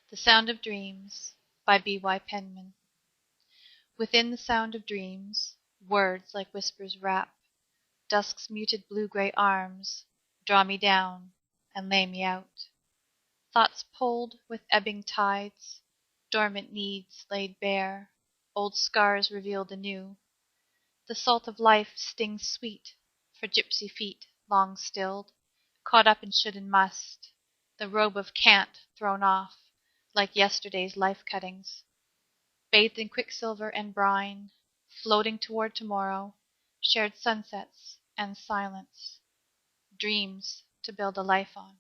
The Sound of Dreams by B.Y. Penman. Within the sound of dreams, words like whispers wrap. Dusk's muted blue-gray arms draw me down and lay me out. Thoughts pulled with ebbing tides, dormant needs laid bare, old scars revealed anew. The salt of life stings sweet for gypsy feet long stilled, caught up in should and must, the robe of can't thrown off, like yesterday's life-cuttings. Bathed in quicksilver and brine, floating toward tomorrow, shared sunsets and silence, dreams to build a life on.